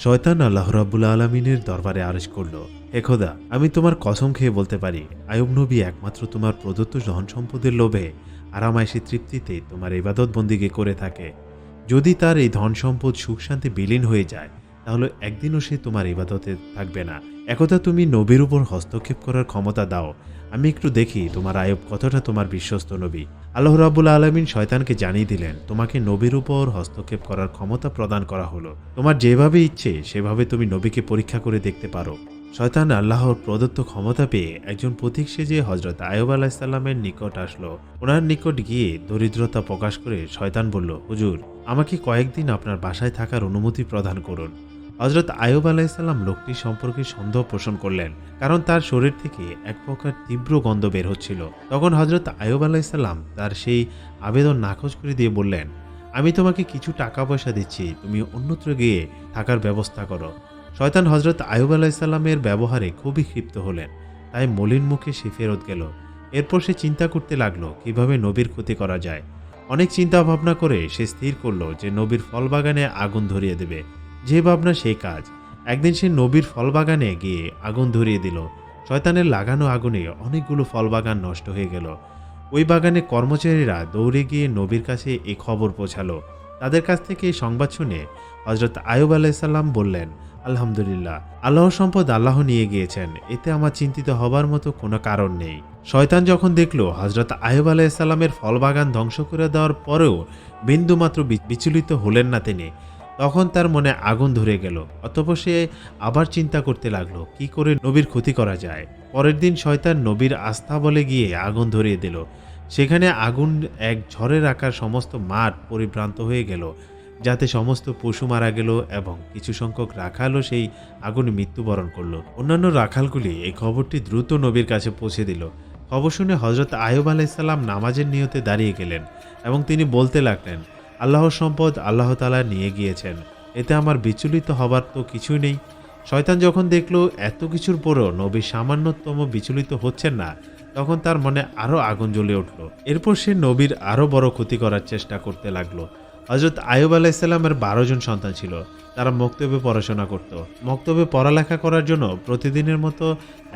শয়তান আল্লাহ রাব্বুল আলামিনের দরবারে আরজ করল, হে খোদা, আমি তোমার কসম খেয়ে বলতে পারি, আইয়ুব নবী একমাত্র তোমার প্রদত্ত ধন সম্পদের লোভে আরামায়েশী তৃপ্তিতে তোমার ইবাদত বন্দিগি করে থাকে। যদি তার এই ধন সম্পদ সুখ শান্তি বিলীন হয়ে যায়, তাহলে একদিনও সে তোমার ইবাদতে থাকবে না। একথা তুমি নবীর উপর হস্তক্ষেপ করার ক্ষমতা দাও। আমি একটু দেখি তোমার আইয়ুব কতটা তোমার বিশ্বস্ত নবী। আল্লাহ রাব্বুল আলামিন শয়তানকে জানিয়ে দিলেন, তোমাকে নবীর উপর হস্তক্ষেপ করার ক্ষমতা প্রদান করা হলো। তোমার যেভাবে ইচ্ছে সেভাবে তুমি নবীকে পরীক্ষা করে দেখতে পারো। শয়তান আল্লাহর প্রদত্ত ক্ষমতা পেয়ে একজন পথিক সেজে হযরত আইয়ুব আলাইহিস সালামের নিকট আসলো। ওনার নিকট গিয়ে দরিদ্রতা প্রকাশ করে শয়তান বলল, হুজুর, আমাকে কয়েকদিন আপনার বাসায় থাকার অনুমতি প্রদান করুন। হযরত আইয়ুব আলাইহিস সালাম লোকটি সম্পর্কে সন্দেহ পোষণ করলেন, কারণ তার শরীর থেকে এক প্রকার তীব্র গন্ধ বের হচ্ছিল। তখন হযরত আইয়ুব আলাইহিস সালাম তার সেই আবেদন নাকচ করে দিয়ে বললেন, আমি তোমাকে কিছু টাকা পয়সা দিচ্ছি, তুমি অন্যত্র গিয়ে থাকার ব্যবস্থা করো। শয়তান হযরত আইয়ুব আলাইহিস সালামের ব্যবহারে খুবই ক্ষিপ্ত হলেন, তাই মলিন মুখে সে ফেরত গেল। এরপর সে চিন্তা করতে লাগলো কিভাবে নবীর ক্ষতি করা যায়। অনেক চিন্তা ভাবনা করে সে স্থির করলো যে নবীর ফল বাগানে আগুন ধরিয়ে দেবে। যে ভাবনা সেই কাজ। একদিন সে নবীর ফল বাগানে গিয়ে আগুন ধরিয়ে দিল। শয়তানের লাগানো আগুনে অনেকগুলো ফল বাগান নষ্ট হয়ে গেল। ওই বাগানে কর্মচারীরা দৌড়ে গিয়ে নবীর কাছে এই খবর পৌঁছালো। তাদের কাছ থেকে এই সংবাদ শুনে হযরত আইয়ুব আলাইহিস সালাম বললেন, আলহামদুলিল্লাহ, আল্লাহর সম্পদ আল্লাহ নিয়ে গিয়েছেন, এতে আমার চিন্তিত হবার মতো কোনো কারণ নেই। শয়তান যখন দেখলো হযরত আইয়ুব আলাইহিস সালামের ফল বাগান ধ্বংস করে দেওয়ার পরেও বিন্দুমাত্র বিচলিত হলেন না তিনি, তখন তার মনে আগুন ধরে গেল। অতঃপর সে আবার চিন্তা করতে লাগলো কি করে নবীর ক্ষতি করা যায়। পরের দিন শয়তান নবীর আস্থা বলে গিয়ে আগুন ধরিয়ে দিল। সেখানে আগুন এক ঝড়ের আকার সমস্ত মাঠ পরিভ্রান্ত হয়ে গেল, যাতে সমস্ত পশু মারা গেল এবং কিছু সংখ্যক রাখালও সেই আগুনে মৃত্যুবরণ করল। অন্যান্য রাখালগুলি এই খবরটি দ্রুত নবীর কাছে পৌঁছে দিল। খবর শুনে হযরত আইয়ুব আলাইহিস সালাম নামাজের নিয়তে দাঁড়িয়ে গেলেন এবং তিনি বলতে লাগলেন, আল্লাহর সম্পদ আল্লাহ তাআলা নিয়ে গিয়েছেন, এতে আমার বিচলিত হবার তো কিছুই নেই। শয়তান যখন দেখল এত কিছুর পরও নবী সামান্যতম বিচলিত হচ্ছেন না, তখন তার মনে আরও আগুন জ্বলে উঠল। এরপর সে নবীর আরও বড় ক্ষতি করার চেষ্টা করতে লাগলো। হযরত আইয়ুব আলাইহিস সালামের 12 জন সন্তান ছিল। তারা মক্তবে পড়াশোনা করত। মক্তবে পড়ালেখা করার জন্য প্রতিদিনের মতো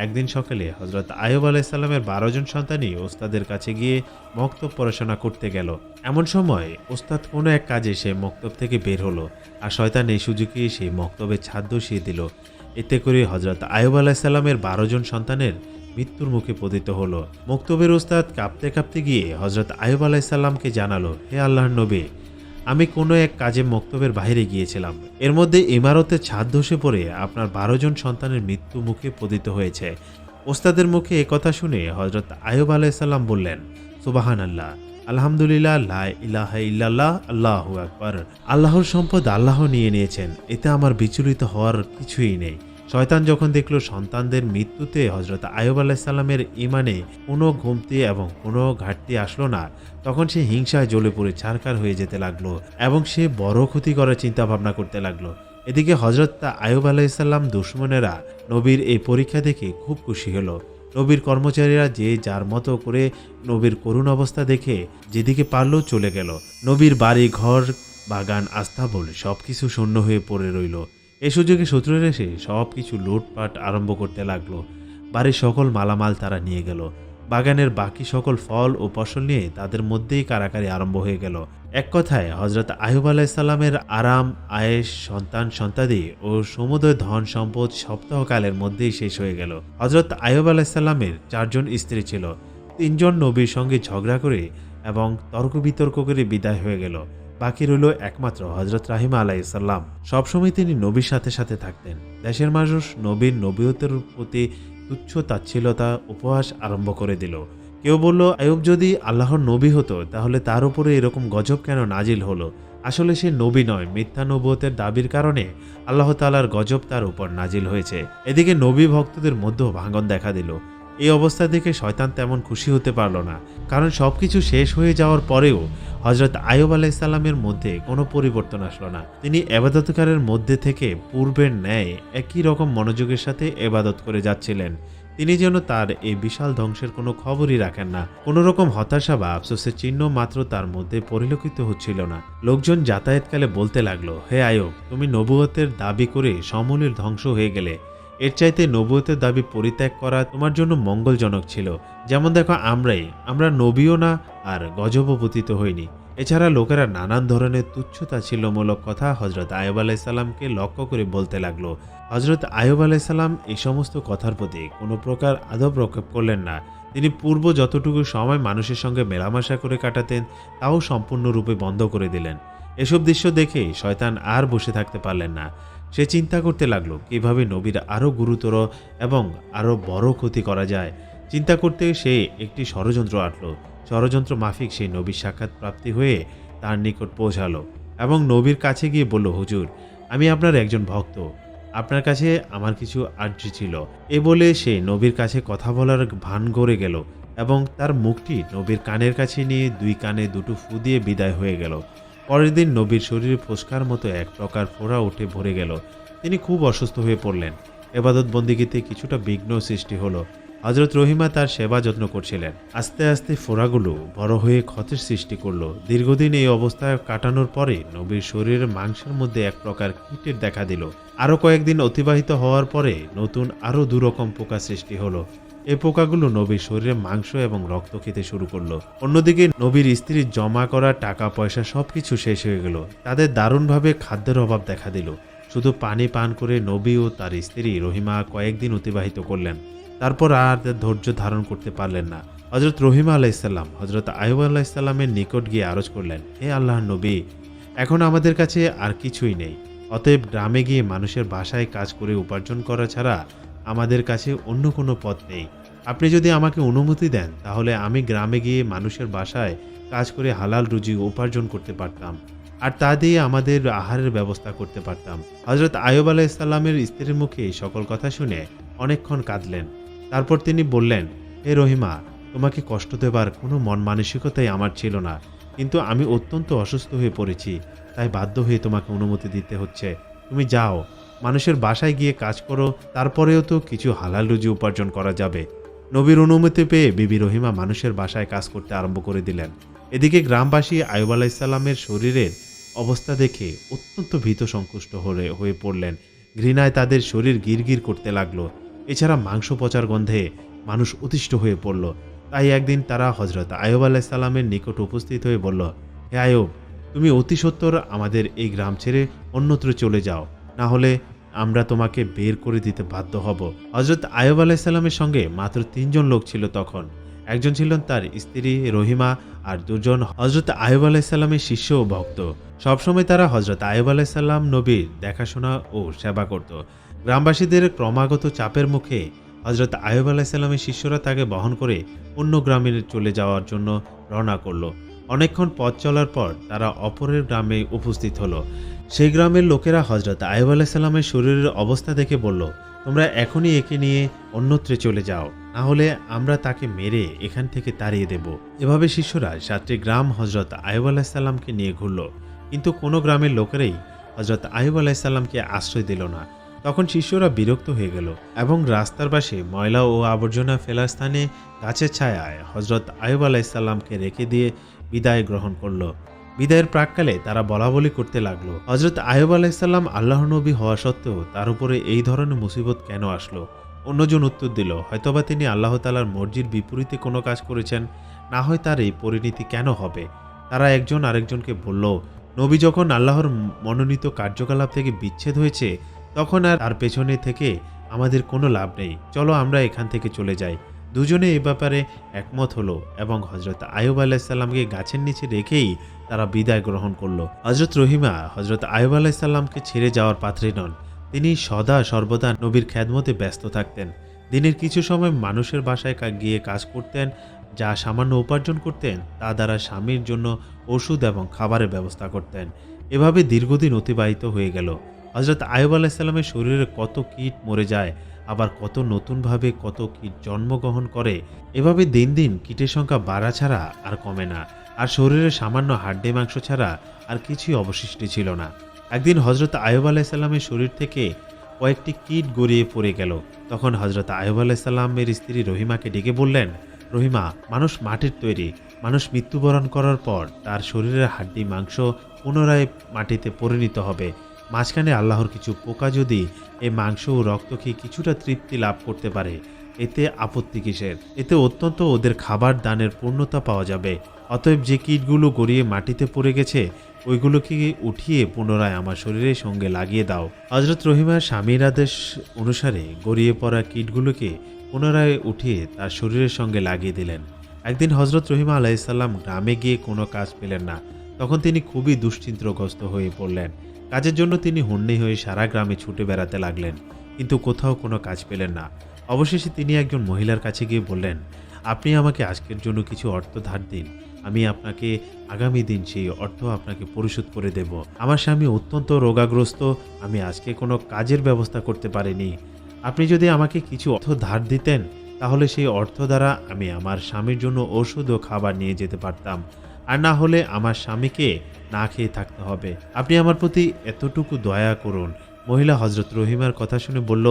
একদিন সকালে হযরত আইয়ুব আলাইহিস সালামের 12 জন সন্তানই ওস্তাদের কাছে গিয়ে মক্তব পড়াশোনা করতে গেল। এমন সময় ওস্তাদ কোনো এক কাজে সে মক্তব থেকে বের হলো, আর শয়তান এই সুযোগে সেই মক্তবের ছাদ ধসিয়ে দিল। এতে করে হযরত আইয়ুব আলাইহিস সালামের 12 জন সন্তানের মৃত্যুর মুখে পতিত হলো। মক্তবের ওস্তাদ কাঁপতে কাঁপতে গিয়ে হযরত আইয়ুব আলাইহিস সালামকে জানালো, হে আল্লাহর নবী, আমি কোনো এক কাজে মক্তবের বাইরে গিয়েছিলাম, এর মধ্যে ইমারতের ছাদ ধসে পড়ে আপনার 12 জন সন্তানের মৃত্যু মুখে পতিত হয়েছে। ওস্তাদের মুখে একথা শুনে হযরত আইয়ুব আলাইহিস সালাম বললেন, সুবহানাল্লাহ, আলহামদুলিল্লাহ, লা ইলাহা ইল্লাল্লাহ, আল্লাহু আকবার। আল্লাহর সম্পদ আল্লাহ নিয়ে নিয়েছেন, এতে আমার বিচলিত হওয়ার কিছুই নেই। শয়তান যখন দেখল সন্তানদের মৃত্যুতে হযরত আইয়ুব আলাইহিস সালামের ঈমানে কোনো ঘুমতি এবং কোনো ঘাটতি আসলো না, তখন সে হিংসায় জ্বলে পড়ে ছারখার হয়ে যেতে লাগলো এবং সে বড় ক্ষতি করার চিন্তা ভাবনা করতে লাগলো। এদিকে হযরত আইয়ুব আলাইহিস সালাম দুশমনেরা নবীর এই পরীক্ষা দেখে খুব খুশি হলো। নবীর কর্মচারীরা যে যার মতো করে নবীর করুণ অবস্থা দেখে যেদিকে পারলো চলে গেল। নবীর বাড়ি ঘর বাগান আস্তাবল সবকিছু শূন্য হয়ে পড়ে রইল। এ সুযোগে শত্রুরা এসে সব কিছু লুটপাট আরম্ভ করতে লাগলো। বাড়ির সকল মালামাল তারা নিয়ে গেল। বাগানের বাকি সকল ফল ও ফসল নিয়ে তাদের মধ্যেই কারাকারি আরম্ভ হয়ে গেল। এক কথায় হযরত আইয়ুব আলাইহিস সালামের আরাম আয়েশ সন্তান সন্তাদি ও সমুদয় ধন সম্পদ সপ্তাহকালের মধ্যেই শেষ হয়ে গেল। হযরত আইয়ুব আলাইহিস সালামের 4 জন স্ত্রী ছিল। 3 জন নবীর সঙ্গে ঝগড়া করে এবং তর্ক বিতর্ক করে বিদায় হয়ে গেল। বাকি রইল একমাত্র হযরত রাহিমা আলাইহিস সালাম। সবসময় তিনি নবীর সাথে সাথে থাকতেন। দেশের মানুষ নবীর নবীয়তের প্রতি তুচ্ছ তাচ্ছিলতা উপহাস আরম্ভ করে দিল। কেউ বলল, আইয়ুব যদি আল্লাহর নবী হতো তাহলে তার উপরে এরকম গজব কেন নাজিল হলো? আসলে সে নবী নয়, মিথ্যা নবুয়তের দাবির কারণে আল্লাহ তাআলার গজব তার উপর নাজিল হয়েছে। এদিকে নবী ভক্তদের মধ্যেও ভাঙন দেখা দিল। এই অবস্থা দেখে শয়তান তেমন খুশি হতে পারল না, কারণ সবকিছু শেষ হয়ে যাওয়ার পরেও হযরত আইয়ুব আলাইহিস সালামের মধ্যে কোনো পরিবর্তন আসলো না। তিনি ইবাদতকারীর মধ্যে থেকে পূর্বের ন্যায় একই রকম মনোযোগের সাথে ইবাদত করে যাচ্ছিলেন। তিনি যেন তার এই বিশাল ধ্বংসের কোনো খবরই রাখেন না। কোনো রকম হতাশা বা আফসোসের চিহ্ন মাত্র তার মধ্যে পরিলক্ষিত হচ্ছিল না। লোকজন যাতায়াতকালে বলতে লাগলো, হে আয়ুব, তুমি নবুয়তের দাবি করে সমূলের ধ্বংস হয়ে গেলে। এর চাইতে নবুয়তের দাবি পরিত্যাগ করা তোমার জন্য মঙ্গলজনক ছিল। যেমন দেখো, আমরা নবীও না আর গজবও পতিত হইনি। এছাড়া লোকেরা নানান ধরনের তুচ্ছতাচ্ছিল্যমূলক কথা হজরত আয়ুব আলাইসাল্লামকে লক্ষ্য করে বলতে লাগলো। হজরত আয়ুব আলাইসাল্লাম এই সমস্ত কথার প্রতি কোনো প্রকার আদব প্রক্ষেপ করলেন না। তিনি পূর্ব যতটুকু সময় মানুষের সঙ্গে মেলামেশা করে কাটাতেন তাও সম্পূর্ণরূপে বন্ধ করে দিলেন। এসব দৃশ্য দেখে শয়তান আর বসে থাকতে পারলেন না। সে চিন্তা করতে লাগলো কিভাবে নবীর আরও গুরুতর এবং আরও বড় ক্ষতি করা যায়। চিন্তা করতে সে একটি ষড়যন্ত্র আঁটল। ষড়যন্ত্র মাফিক সেই নবীর সাক্ষাৎ প্রাপ্তি হয়ে তার নিকট পৌঁছালো এবং নবীর কাছে গিয়ে বলল, হুজুর, আমি আপনার একজন ভক্ত, আপনার কাছে আমার কিছু আর্জি ছিল। এ বলে সে নবীর কাছে কথা বলার ভান গড়ে গেল এবং তার মুখটি নবীর কানের কাছে নিয়ে দুই কানে দুটো ফু দিয়ে বিদায় হয়ে গেল। পরের দিন নবীর শরীরে ফোস্কার মতো এক প্রকার ফোড়া উঠে ভরে গেল। তিনি খুব অসুস্থ হয়ে পড়লেন। এবাদত বন্দিগিতে কিছুটা বিঘ্ন সৃষ্টি হলো। হজরত রহিমা তার সেবা যত্ন করছিলেন। আস্তে আস্তে ফোড়াগুলো বড় হয়ে ক্ষতের সৃষ্টি করলো। দীর্ঘদিন এই অবস্থায় কাটানোর পরে নবীর শরীরের মাংসের মধ্যে এক প্রকার কীটের দেখা দিল। আরও কয়েকদিন অতিবাহিত হওয়ার পরে নতুন আরও দুরকম পোকা সৃষ্টি হলো। এই পোকাগুলো নবীর শরীরে মাংস এবং রক্ত খেতে শুরু করলো। অন্যদিকে নবীর স্ত্রীর জমা করা টাকা পয়সা সবকিছু শেষ হয়ে গেল। তাদের দারুণভাবে খাদ্যের অভাব দেখা দিল। শুধু পানি পান করে নবী ও তার স্ত্রী রহিমা কয়েকদিন অতিবাহিত করলেন। তারপর আর ধৈর্য ধারণ করতে পারলেন না। হজরত রহিমা আলাইসাল্লাম হজরত আয়ুব আলাইসাল্লামের নিকট গিয়ে আরজ করলেন, হে আল্লাহর নবী, এখন আমাদের কাছে আর কিছুই নেই। অতএব গ্রামে গিয়ে মানুষের বাসায় কাজ করে উপার্জন করা ছাড়া আমাদের কাছে অন্য কোনো পথ নেই। আপনি যদি আমাকে অনুমতি দেন তাহলে আমি গ্রামে গিয়ে মানুষের বাসায় কাজ করে হালাল রুজি উপার্জন করতে পারতাম, আর তা দিয়ে আমাদের আহারের ব্যবস্থা করতে পারতাম। হজরত আয়ুব আলাইসাল্লামের স্ত্রীর মুখে সকল কথা শুনে অনেকক্ষণ কাঁদলেন। তারপর তিনি বললেন, হে রহিমা, তোমাকে কষ্ট দেবার কোনো মন মানসিকতাই আমার ছিল না, কিন্তু আমি অত্যন্ত অসুস্থ হয়ে পড়েছি, তাই বাধ্য হয়ে তোমাকে অনুমতি দিতে হচ্ছে। তুমি যাও, মানুষের বাসায় গিয়ে কাজ করো, তারপরেও তো কিছু হালাল রুজি উপার্জন করা যাবে। নবীর অনুমতি পেয়ে বিবি রহিমা মানুষের বাসায় কাজ করতে আরম্ভ করে দিলেন। এদিকে গ্রামবাসী আয়ুব আলাইসাল্লামের শরীরের অবস্থা দেখে অত্যন্ত ভীত সংকুষ্ট হয়ে পড়লেন। ঘৃণায় তাদের শরীর গিরগির করতে লাগলো। এছাড়া মাংস পচার গন্ধে মানুষ অতিষ্ঠ হয়ে পড়ল। তাই একদিন তারা হজরত আয়ুব আলাইসাল্লামের নিকট উপস্থিত হয়ে বলল, হে আয়ুব, তুমি অতি সত্বর আমাদের এই গ্রাম ছেড়ে অন্যত্র চলে যাও, না হলে আমরা তোমাকে বের করে দিতে বাধ্য হব। হজরত আয়ুব আলাইসাল্লামের সঙ্গে মাত্র 3 জন লোক ছিল তখন। একজন ছিলেন তার স্ত্রী রহিমা, আর 2 জন হজরত আয়ুব আলাইসাল্লামের শিষ্য ও ভক্ত। সবসময় তারা হজরত আয়ুব আলাইসাল্লাম নবীর দেখাশোনা ও সেবা করত। গ্রামবাসীদের ক্রমাগত চাপের মুখে হজরত আয়ুব আলাইসাল্লামের শিষ্যরা তাকে বহন করে অন্য গ্রামে চলে যাওয়ার জন্য রওনা করলো। অনেকক্ষণ পথ চলার পর তারা অপরের গ্রামে উপস্থিত হলো। সেই গ্রামের লোকেরা হজরত আয়ুব আলাইসাল্লামের শরীরের অবস্থা দেখে বলল, তোমরা এখনই একে নিয়ে অন্যত্রে চলে যাও, না হলে আমরা তাকে মেরে এখান থেকে তাড়িয়ে দেব। এভাবে শিষ্যরা 7টি গ্রাম হজরত আয়ুব আলাইসাল্লামকে নিয়ে ঘুরল, কিন্তু কোনো গ্রামের লোকেরাই হজরত আয়ুব আলাইসাল্লামকে আশ্রয় দিল না। তখন শিষ্যরা বিরক্ত হয়ে গেল এবং রাস্তার পাশে ময়লা ও আবর্জনা ফেলার স্থানে গাছের ছায়ায় হজরত আয়ুব আলাইসাল্লামকে রেখে দিয়ে বিদায় গ্রহণ করল। বিদায়ের প্রাককালে তারা বলাবলি করতে লাগলো, হজরত আয়ুব আলাইসাল্লাম আল্লাহর নবী হওয়া সত্ত্বেও তার উপরে এই ধরনের মুসিবত কেন আসলো? অন্যজন উত্তর দিল, হয়তোবা তিনি আল্লাহ তাআলার মর্জির বিপরীতে কোনো কাজ করেছেন, না হয় তার এই পরিণতি কেন হবে। তারা একজন আরেকজনকে বলল, নবী যখন আল্লাহর মনোনীত কার্যকলাপ থেকে বিচ্ছেদ হয়েছে তখন আর তার পেছনে থেকে আমাদের কোনো লাভ নেই, চলো আমরা এখান থেকে চলে যাই। দুজনে এ ব্যাপারে একমত হলো এবং হজরত আয়ুব আলাইসাল্লামকে গাছের নিচে রেখেই তারা বিদায় গ্রহণ করলো। হজরত রহিমা হজরত আয়ুব আলাইসাল্লামকে ছেড়ে যাওয়ার পাত্রী নন। তিনি সদা সর্বদা নবীর খেদমতে ব্যস্ত থাকতেন। দিনের কিছু সময় মানুষের বাসায় গিয়ে কাজ করতেন। যা সামান্য উপার্জন করতেন তা দ্বারা স্বামীর জন্য ওষুধ এবং খাবারের ব্যবস্থা করতেন। এভাবে দীর্ঘদিন অতিবাহিত হয়ে গেল। হজরত আয়ুব আলাইসাল্লামের শরীরে কত কীট মরে যায়, আবার কত নতুনভাবে কত কীট জন্মগ্রহণ করে। এভাবে দিন দিন কীটের সংখ্যা বাড়া ছাড়া আর কমে না, আর শরীরে সামান্য হাড্ডি মাংস ছাড়া আর কিছুই অবশিষ্ট ছিল না। একদিন হজরত আয়ুব আলাইসাল্লামের শরীর থেকে কয়েকটি কীট গড়িয়ে পড়ে গেল। তখন হজরত আয়ুব আলাইসাল্লামের স্ত্রী রহিমাকে ডেকে বললেন, রহিমা, মানুষ মাটির তৈরি। মানুষ মৃত্যুবরণ করার পর তার শরীরের হাড্ডি মাংস পুনরায় মাটিতে পরিণত হবে। মাঝখানে আল্লাহর কিছু পোকা যদি এই মাংস ও রক্ত খেয়ে কিছুটা তৃপ্তি লাভ করতে পারে, এতে আপত্তি কিসের? এতে অত্যন্ত ওদের খাবার দানের পূর্ণতা পাওয়া যাবে। অতএব যে কীটগুলো গড়িয়ে মাটিতে পড়ে গেছে ওইগুলোকে উঠিয়ে পুনরায় আমার শরীরের সঙ্গে লাগিয়ে দাও। হজরত রহিমার স্বামীর আদেশ অনুসারে গড়িয়ে পড়া কীটগুলোকে পুনরায় উঠিয়ে তার শরীরের সঙ্গে লাগিয়ে দিলেন। একদিন হজরত রহিমা আলাইসাল্লাম গ্রামে গিয়ে কোনো কাজ পেলেন না। তখন তিনি খুবই দুশ্চিন্তাগ্রস্ত হয়ে পড়লেন। কাজের জন্য তিনি হন্যে হয়ে সারা গ্রামে ছুটে বেড়াতে লাগলেন, কিন্তু কোথাও কোনো কাজ পেলেন না। অবশেষে তিনি একজন মহিলার কাছে গিয়ে বললেন, আপনি আমাকে আজকের জন্য কিছু অর্থ ধার দিন, আমি আপনাকে আগামী দিন সেই অর্থ আপনাকে পরিশোধ করে দেব। আমার স্বামী অত্যন্ত রোগাগ্রস্ত, আমি আজকে কোনো কাজের ব্যবস্থা করতে পারিনি। আপনি যদি আমাকে কিছু অর্থ ধার দিতেন তাহলে সেই অর্থ দ্বারা আমি আমার স্বামীর জন্য ওষুধ ও খাবার নিয়ে যেতে পারতাম, আর না হলে আমার স্বামীকে না খেয়ে থাকতে হবে। আপনি আমার প্রতি এতটুকু দয়া করুন। মহিলা হজরত রহিমার কথা শুনে বলল,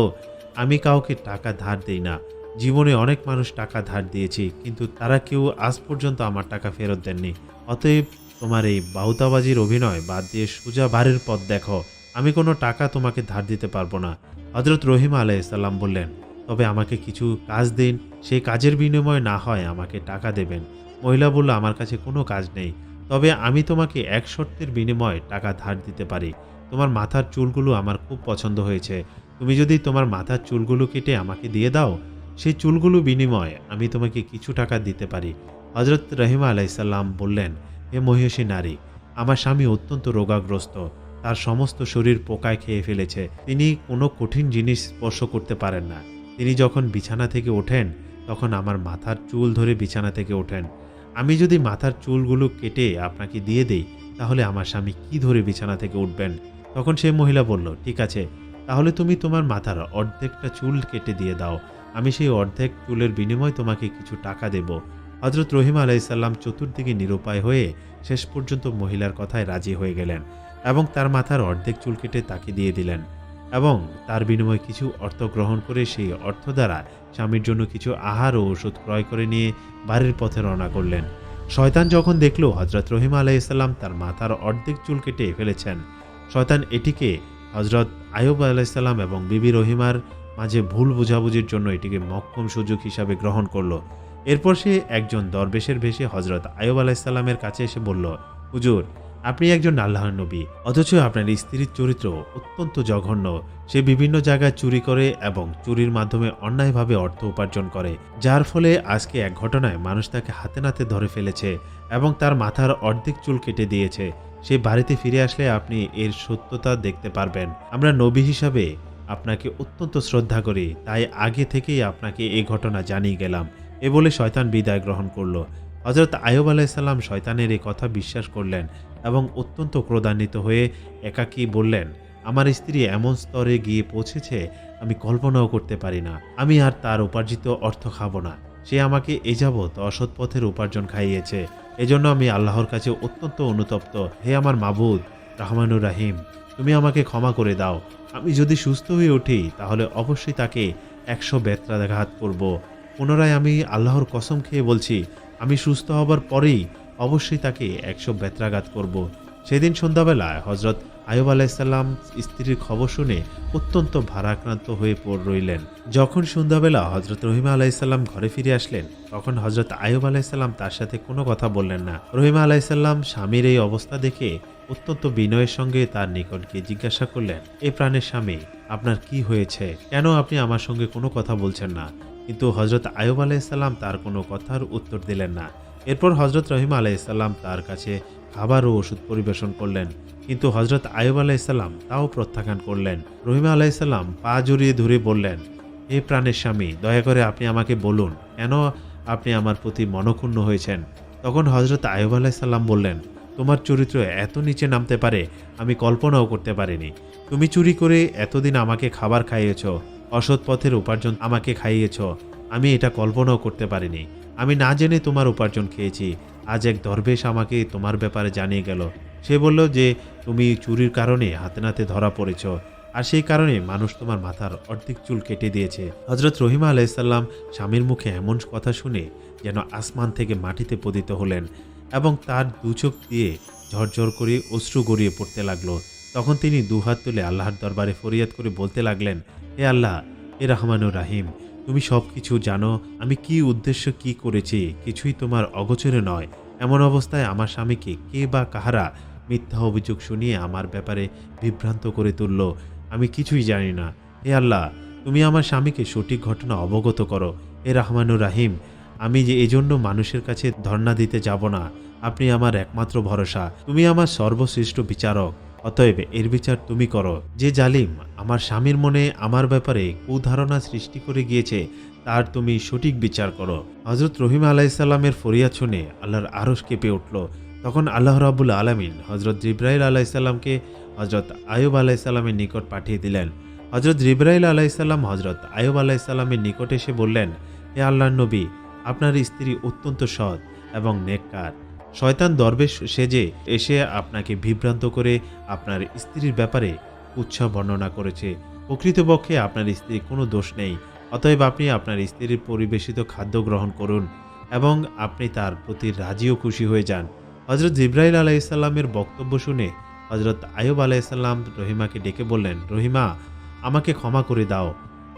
আমি কাউকে টাকা ধার দেই না। জীবনে অনেক মানুষ টাকা ধার দিয়েছি, কিন্তু তারা কেউ আজ পর্যন্ত আমার টাকা ফেরত দেননি। অতএব তোমার এই বাহুতাবাজির অভিনয় বাদ দিয়ে সোজা বাড়ির পথ দেখো। আমি কোনো টাকা তোমাকে ধার দিতে পারবো না। হজরত রহিমা আলাইসাল্লাম বললেন, তবে আমাকে কিছু কাজ দিন, সেই কাজের বিনিময়ে না হয় আমাকে টাকা দেবেন। মহিলা বলল, আমার কাছে কোনো কাজ নেই, তবে আমি তোমাকে এক শর্তের বিনিময়ে টাকা ধার দিতে পারি। তোমার মাথার চুলগুলো আমার খুব পছন্দ হয়েছে। তুমি যদি তোমার মাথার চুলগুলো কেটে আমাকে দিয়ে দাও, সেই চুলগুলো বিনিময়ে আমি তোমাকে কিছু টাকা দিতে পারি। হজরত রহিমা আলাইসাল্লাম বললেন, হে মহিষী নারী, আমার স্বামী অত্যন্ত রোগাগ্রস্ত, তার সমস্ত শরীর পোকায় খেয়ে ফেলেছে। তিনি কোনো কঠিন জিনিস স্পর্শ করতে পারেন না। তিনি যখন বিছানা থেকে ওঠেন তখন আমার মাথার চুল ধরে বিছানা থেকে ওঠেন। আমি যদি মাথার চুলগুলো কেটে আপনাকে দিয়ে দেই তাহলে আমার স্বামী কি ধরে বিছানা থেকে উঠবেন? তখন সেই মহিলা বলল, ঠিক আছে, তাহলে তুমি তোমার মাথার অর্ধেকটা চুল কেটে দিয়ে দাও, আমি সেই অর্ধেক চুলের বিনিময়ে তোমাকে কিছু টাকা দেব। হজরত রহিমা আলাইসাল্লাম চতুর্দিকে নিরুপায় হয়ে শেষ পর্যন্ত মহিলার কথায় রাজি হয়ে গেলেন এবং তার মাথার অর্ধেক চুল কেটে তাকে দিয়ে দিলেন এবং তার বিনিময়ে কিছু অর্থ গ্রহণ করে সেই অর্থ দ্বারা স্বামীর জন্য কিছু আহার ও ওষুধ ক্রয় করে নিয়ে বাড়ির পথে রওনা করলেন। শয়তান যখন দেখল হজরত রহিমা আলাইসাল্লাম তার মাথার অর্ধেক চুল কেটে ফেলেছেন, শয়তান এটিকে হজরত আয়ুব আলাইসাল্লাম এবং বিবি রহিমার মাঝে ভুল বোঝাবুঝির জন্য এটিকে মক্ষম সুযোগ হিসাবে গ্রহণ করলো। এরপর সে একজন দরবেশের ভেসে হজরত আয়ুব আলাইসাল্লামের কাছে এসে বলল, হুজুর, আপনি একজন আল্লাহর নবী, অথচ আপনার স্ত্রীর চরিত্র অত্যন্ত জঘন্য। সে বিভিন্ন জায়গায় চুরি করে এবং চুরির মাধ্যমে অন্যায়ভাবে অর্থ উপার্জন করে, যার ফলে আজকে এক ঘটনায় মানুষ তাকে হাতে নাতে ধরে ফেলেছে এবং তার মাথার অর্ধেক চুল কেটে দিয়েছে। সে বাড়িতে ফিরে আসলে আপনি এর সত্যতা দেখতে পারবেন। আমরা নবী হিসাবে আপনাকে অত্যন্ত শ্রদ্ধা করি, তাই আগে থেকেই আপনাকে এই ঘটনা জানিয়ে গেলাম। এ বলে শয়তান বিদায় গ্রহণ করল। হজরত আয়ুব আলাইসাল্লাম শয়তানের এই কথা বিশ্বাস করলেন এবং অত্যন্ত ক্রোধান্বিত হয়ে একাকী বললেন, আমার স্ত্রী এমন স্তরে গিয়ে পৌঁছেছে আমি কল্পনাও করতে পারি না। আমি আর তার উপার্জিত অর্থ খাবো না। সে আমাকে এ যাবৎ অসৎ পথের উপার্জন খাইয়েছে, এজন্য আমি আল্লাহর কাছে অত্যন্ত অনুতপ্ত। হে আমার মাবুদ রহমানুর রাহিম, তুমি আমাকে ক্ষমা করে দাও। আমি যদি সুস্থ হয়ে উঠি তাহলে অবশ্যই তাকে 100 বেত্রাঘাত করব। পুনরায় আমি আল্লাহর কসম খেয়ে বলছি, আমি সুস্থ হবার পরেই অবশ্যই তাকে 100 বেত্রাঘাত করব। সেদিন সন্ধ্যাবেলায় হজরত আয়ুব আলাইসাল্লাম স্ত্রীর খবর শুনে অত্যন্ত ভারাক্রান্ত হয়ে রইলেন। যখন সন্ধ্যাবেলা হজরত রহিমা আলাইসাল্লাম ঘরে ফিরে আসলেন তখন হজরত আয়ুব আলাইসাল্লাম তার সাথে কোনো কথা বললেন না। রহিমা আলাইসাল্লাম স্বামীর এই অবস্থা দেখে অত্যন্ত বিনয়ের সঙ্গে তার নিকট গিয়ে জিজ্ঞাসা করলেন, এ প্রাণের স্বামী, আপনার কি হয়েছে? কেন আপনি আমার সঙ্গে কোনো কথা বলছেন না? কিন্তু হজরত আয়ুব আলাইসাল্লাম তার কোনো কথার উত্তর দিলেন না। এরপর হজরত রহিমা আলাইসাল্লাম তার কাছে খাবার ও ওষুধ পরিবেশন করলেন, কিন্তু হজরত আয়ুব আলাইসাল্লাম তাও প্রত্যাখ্যান করলেন। রহিমা আলাইসাল্লাম পা জড়িয়ে ধরে বললেন, হে প্রাণের স্বামী, দয়া করে আপনি আমাকে বলুন কেন আপনি আমার প্রতি মনক্ষুণ্ণ হয়েছেন? তখন হজরত আয়ুব আলাইসাল্লাম বললেন, তোমার চরিত্র এত নিচে নামতে পারে আমি কল্পনাও করতে পারিনি। তুমি চুরি করে এতদিন আমাকে খাবার খাইয়েছ, অসৎ পথের উপার্জন আমাকে খাইয়েছ, আমি এটা কল্পনাও করতে পারিনি। আমি না জেনে তোমার উপার্জন খেয়েছি। আজ এক দরবেশ আমাকে তোমার ব্যাপারে জানিয়ে গেল। সে বলল যে তুমি চুরির কারণে হাতে নাতে ধরা পড়েছ। আর সেই কারণে মানুষ তোমার মাথার অর্ধেক চুল কেটে দিয়েছে। হযরত রহিমা আলাইহিসসালাম স্বামীর মুখে এমন কথা শুনে যেন আসমান থেকে মাটিতে পতিত হলেন এবং তার দুচোখ দিয়ে ঝরঝর করে অশ্রু গড়িয়ে পড়তে লাগলো। তখন তিনি দুহাত তুলে আল্লাহর দরবারে ফরিয়াদ করে বলতে লাগলেন, হে আল্লাহ, হে রহমানুর রাহিম, তুমি সব কিছু জানো। আমি কি উদ্দেশ্য কি করেছি কিছুই তোমার অগোচরে নয়। এমন অবস্থায় আমার স্বামীকে কে বা কাহারা মিথ্যা অভিযোগ শুনিয়ে আমার ব্যাপারে বিভ্রান্ত করে তুলল, আমি কিছুই জানি না। হে আল্লাহ, তুমি আমার স্বামীকে সঠিক ঘটনা অবগত করো। হে রহমানুর রাহিম, আমি যে এজন্য মানুষের কাছে ধর্ণা দিতে যাব না। আপনি আমার একমাত্র ভরসা, তুমি আমার সর্বশ্রেষ্ঠ বিচারক। অতএব এর বিচার তুমি করো। যে জালিম আমার স্বামীর মনে আমার ব্যাপারে কুধারণা সৃষ্টি করে গিয়েছে তার তুমি সঠিক বিচার করো। হযরত রহিমা আলাইহিসসালামের ফরিয়াদ শুনে আল্লাহর আরশ কেঁপে উঠল। তখন আল্লাহ রাব্বুল আলামিন হযরত জিবরাইল আলাইহিসসালামকে হযরত আইয়ুব আলাইহিসসালামের নিকট পাঠিয়ে দিলেন। হযরত জিবরাইল আলাইহিসসালাম হযরত আইয়ুব আলাইহিসসালামের নিকট এসে বললেন, হে আল্লাহর নবী, আপনার স্ত্রী অত্যন্ত সৎ এবং নেককার। শয়তান দরবেশ সেজে এসে আপনাকে বিভ্রান্ত করে আপনার স্ত্রীর ব্যাপারে উৎসাহ বর্ণনা করেছে। প্রকৃতপক্ষে আপনার স্ত্রীর কোনো দোষ নেই। অতএব আপনি আপনার স্ত্রীর পরিবেশিত খাদ্য গ্রহণ করুন এবং আপনি তার প্রতি রাজি ও খুশি হয়ে যান। হযরত জিবরাইল আলাইহিসসালামের বক্তব্য শুনে হযরত আইয়ুব আলাইহিসসালাম রহিমাকে ডেকে বললেন, রহিমা, আমাকে ক্ষমা করে দাও।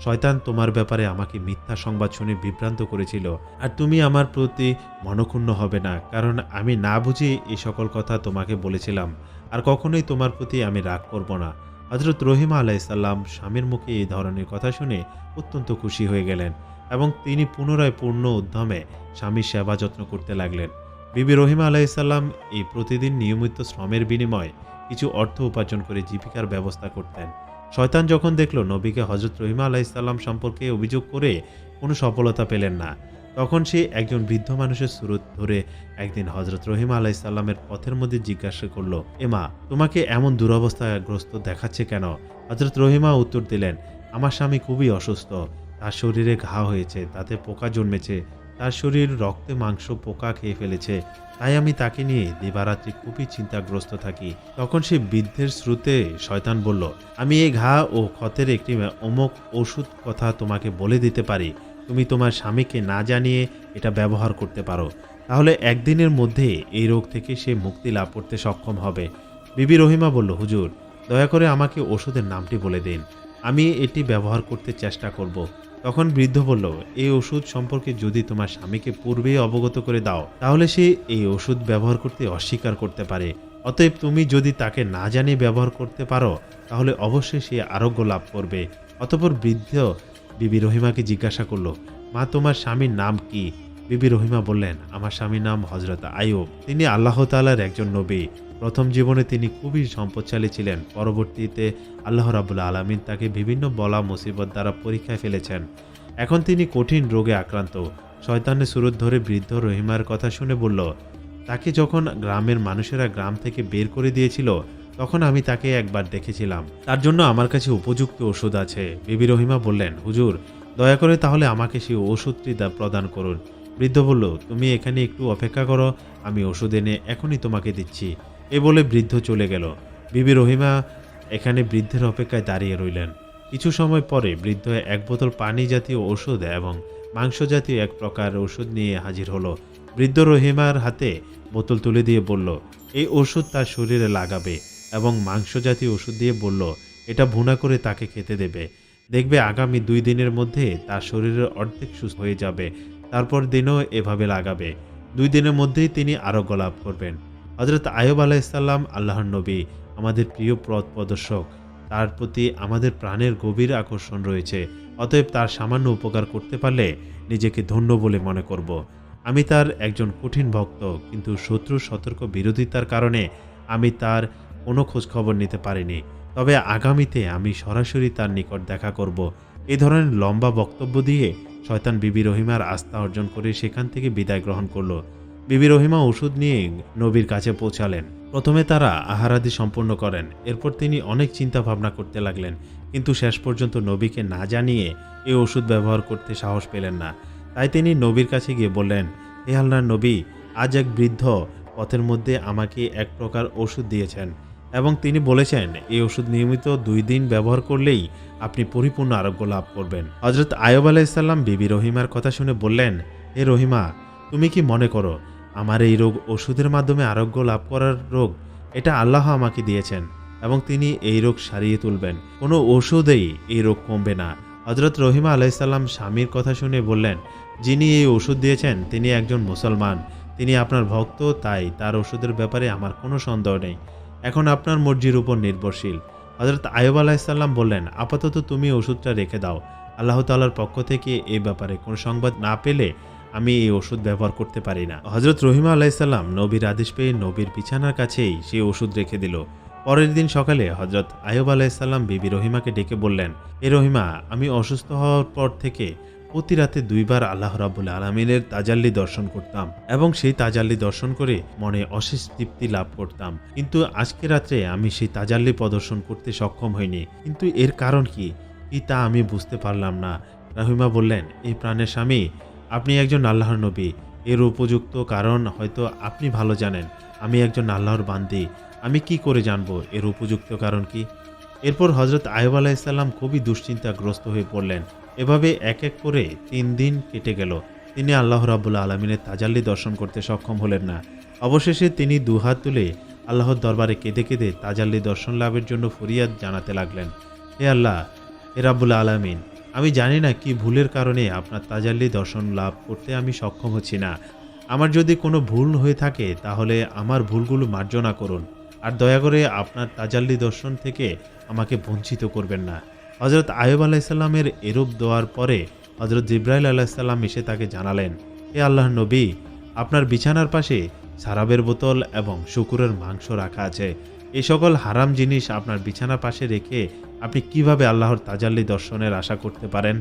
শয়তান তোমার ব্যাপারে আমাকে মিথ্যা সংবাদ শুনে বিভ্রান্ত করেছিল। আর তুমি আমার প্রতি মনক্ষুণ্ণ হবে না, কারণ আমি না বুঝে এই সকল কথা তোমাকে বলেছিলাম। আর কখনোই তোমার প্রতি আমি রাগ করব না। হযরত রহিমা আলাইহিসসালাম স্বামীর মুখে এই ধরনের কথা শুনে অত্যন্ত খুশি হয়ে গেলেন এবং তিনি পুনরায় পূর্ণ উদ্যমে স্বামীর সেবা যত্ন করতে লাগলেন। বিবি রহিমা আলাইহিসসালাম এই প্রতিদিন নিয়মিত শ্রমের বিনিময়ে কিছু অর্থ উপার্জন করে জীবিকার ব্যবস্থা করতেন। শয়তান যখন দেখল নবীকে হযরত রহিমা আলাইহিসসালাম সম্পর্কে অভিযোগ করে কোনো সফলতা পেলেন না, তখন সে একজন বৃদ্ধ মানুষের সুরত ধরে একদিন হযরত রহিমা আলাইহিসসালামের পথের মধ্যে জিজ্ঞাসা করল, এমা, তোমাকে এমন দুরবস্থাগ্রস্ত দেখাচ্ছে কেন? হযরত রহিমা উত্তর দিলেন, আমার স্বামী খুবই অসুস্থ। তার শরীরে ঘা হয়েছে, তাতে পোকা জন্মেছে। তার শরীর রক্তে মাংস পোকা খেয়ে ফেলেছে। তাই আমি তাকে নিয়ে দিবারাত্রি খুবই চিন্তাগ্রস্ত থাকি। তখন সে বৃদ্ধের শ্রুতে শয়তান বলল, আমি এই ঘা ও ক্ষতের একটি অমুক ওষুধ কথা তোমাকে বলে দিতে পারি। তুমি তোমার স্বামীকে না জানিয়ে এটা ব্যবহার করতে পারো। তাহলে একদিনের মধ্যে এই রোগ থেকে সে মুক্তি লাভ করতে সক্ষম হবে। বিবি রহিমা বলল, হুজুর, দয়া করে আমাকে ওষুধের নামটি বলে দিন, আমি এটি ব্যবহার করতে চেষ্টা করব। তখন বৃদ্ধ বলল, এই ওষুধ সম্পর্কে যদি তোমার স্বামীকে পূর্বেই অবগত করে দাও তাহলে সে এই ওষুধ ব্যবহার করতে অস্বীকার করতে পারে। অতএব তুমি যদি তাকে না জানিয়ে ব্যবহার করতে পারো তাহলে অবশ্যই সে আরোগ্য লাভ করবে। অতঃপর বৃদ্ধ বিবি রহিমাকে জিজ্ঞাসা করল, মা, তোমার স্বামীর নাম কি? বিবি রহিমা বললেন, আমার স্বামীর নাম হযরত আইয়ুব। তিনি আল্লাহ তাআলার একজন নবী। প্রথম জীবনে তিনি খুবই সম্পদশালী ছিলেন। পরবর্তীতে আল্লাহ রাব্বুল আলামিন তাকে বিভিন্ন বলা মুসিবত দ্বারা পরীক্ষায় ফেলেছেন। এখন তিনি কঠিন রোগে আক্রান্ত। শয়তানের সুরত ধরে বৃদ্ধ রহিমার কথা শুনে বলল, তাকে যখন গ্রামের মানুষেরা গ্রাম থেকে বের করে দিয়েছিল তখন আমি তাকে একবার দেখেছিলাম। তার জন্য আমার কাছে উপযুক্ত ওষুধ আছে। বিবি রহিমা বললেন, হুজুর, দয়া করে তাহলে আমাকে সেই ওষুধটি প্রদান করুন। বৃদ্ধ বলল, তুমি এখানে একটু অপেক্ষা করো, আমি ওষুধ এনে এখনই তোমাকে দিচ্ছি। এ বলে বৃদ্ধ চলে গেল। বিবি রহিমা এখানে বৃদ্ধের অপেক্ষায় দাঁড়িয়ে রইলেন। কিছু সময় পরে বৃদ্ধ এক বোতল পানি জাতীয় ওষুধ এবং মাংস জাতীয় এক প্রকার ওষুধ নিয়ে হাজির হলো। বৃদ্ধ রহিমার হাতে বোতল তুলে দিয়ে বলল, এই ওষুধ তার শরীরে লাগাবে এবং মাংস জাতীয় ওষুধ দিয়ে বলল, এটা ভুনা করে তাকে খেতে দেবে। দেখবে আগামী 2 দিনের মধ্যে তার শরীরের অর্ধেক সুস্থ হয়ে যাবে। তারপর দিনও এভাবে লাগাবে। 2 দিনের মধ্যেই তিনি আরোগ্য লাভ করবেন। হযরত আইয়ুব আলাইহিসসালাম আল্লাহর নবী, আমাদের প্রিয় পথ প্রদর্শক। তার প্রতি আমাদের প্রাণের গভীর আকর্ষণ রয়েছে। অতএব তার সামান্য উপকার করতে পারলে নিজেকে ধন্য বলে মনে করব। আমি তার একজন কঠিন ভক্ত, কিন্তু শত্রুর সতর্ক বিরোধিতার কারণে আমি তার কোনো খোঁজখবর নিতে পারিনি। তবে আগামীতে আমি সরাসরি তার নিকট দেখা করব। এই ধরনের লম্বা বক্তব্য দিয়ে শয়তান বিবি রহিমার আস্থা অর্জন করে সেখান থেকে বিদায় গ্রহণ করল। বিবি রহিমা ওষুধ নিয়ে নবীর কাছে পৌঁছালেন। প্রথমে তারা আহারাদি সম্পূর্ণ করেন। এরপর তিনি অনেক চিন্তা ভাবনা করতে লাগলেন, কিন্তু শেষ পর্যন্ত নবীকে না জানিয়ে এই ওষুধ ব্যবহার করতে সাহস পেলেন না। তাই তিনি নবীর কাছে গিয়ে বললেন, হে আল্লাহর নবী, আজ এক বৃদ্ধ পথের মধ্যে আমাকে এক প্রকার ওষুধ দিয়েছেন। এবং তিনি বলেছেন এই ওষুধ নিয়মিত 2 দিন ব্যবহার করলেই আপনি পরিপূর্ণ আরোগ্য লাভ করবেন। হযরত আইয়ুব আলাইহিসসালাম বিবি রহিমার কথা শুনে বললেন, হে রহিমা, তুমি কি মনে করো আমার এই রোগ ওষুধের মাধ্যমে আরোগ্য লাভ করার রোগ? এটা আল্লাহ আমাকে দিয়েছেন এবং তিনি এই রোগ সারিয়ে তুলবেন। কোনো ওষুধেই এই রোগ কমবে না। হযরত রহিমা আলাইহিসসালাম স্বামীর কথা শুনে বললেন, যিনি এই ওষুধ দিয়েছেন তিনি একজন মুসলমান, তিনি আপনার ভক্ত, তাই তার ওষুধের ব্যাপারে আমার কোনো সন্দেহ নেই। এখন আপনার মর্জির উপর নির্ভরশীল। হযরত আইয়ুব আলাইহিসসালাম বললেন, আপাতত তুমি ওষুধটা রেখে দাও। আল্লাহ তাআলার পক্ষ থেকে এ ব্যাপারে কোনো সংবাদ না পেলে আমি এই ওষুধ ব্যবহার করতে পারি না। হযরত রহিমা আলাইহিসসালাম নবীর আদেশ পেয়ে নবীর বিছানার কাছেই সেই ওষুধ রেখে দিল। পরের দিন সকালে হযরত আইয়ুব আলাইহিসসালাম বিবি রহিমাকে ডেকে বললেন, এ রহিমা, আমি অসুস্থ হওয়ার পর থেকে প্রতি রাতে 2 বার আল্লাহ রাব্বুল আলামিনের তাজাল্লি দর্শন করতাম এবং সেই তাজাল্লি দর্শন করে মনে অশেষ তৃপ্তি লাভ করতাম। কিন্তু আজকে রাত্রে আমি সেই তাজাল্লি প্রদর্শন করতে সক্ষম হইনি। কিন্তু এর কারণ কি তা আমি বুঝতে পারলাম না। রহিমা বললেন, এই প্রাণের স্বামী, আপনি একজন আল্লাহর নবী। এর উপযুক্ত কারণ হয়তো আপনি ভালো জানেন। আমি একজন আল্লাহর বান্দী। আমি কি করে জানবো এর উপযুক্ত কারণ কি? এরপর হযরত আইয়ুব আলাইহিসসালাম খুবই দুশ্চিন্তাগ্রস্ত হয়ে পড়লেন। এভাবে এক এক করে 3 দিন কেটে গেল। তিনি আল্লাহ রাব্বুল আলামিনের তাজাল্লি দর্শন করতে সক্ষম হলেন না। অবশেষে তিনি দুহাত তুলে আল্লাহর দরবারে কেঁদে কেঁদে তাজাল্লি দর্শন লাভের জন্য ফরিয়াদ জানাতে লাগলেন, হে আল্লাহ, হে রাব্বুল আলামিন, আমি জানি না কি ভুলের কারণে আপনার তাজাল্লি দর্শন লাভ করতে আমি সক্ষম হচ্ছি না। আমার যদি কোনো ভুল হয়ে থাকে তাহলে আমার ভুলগুলো মার্জনা করুন, আর দয়া করে আপনার তাজাল্লি দর্শন থেকে আমাকে বঞ্চিত করবেন না। হযরত আইয়ুব আলাইহিসসালামের এরূপ দোয়ার পরে হযরত জিবরাইল আলাইহিসসালাম এসে তাকে জানালেন, হে আল্লাহর নবী, আপনার বিছানার পাশে শরাবের বোতল এবং শূকরের মাংস রাখা আছে। এই সকল হারাম জিনিস আপনার বিছানার পাশে রেখে আপনি কিভাবে আল্লাহর তাজাল্লি দর্শনের আশা করতে পারেন?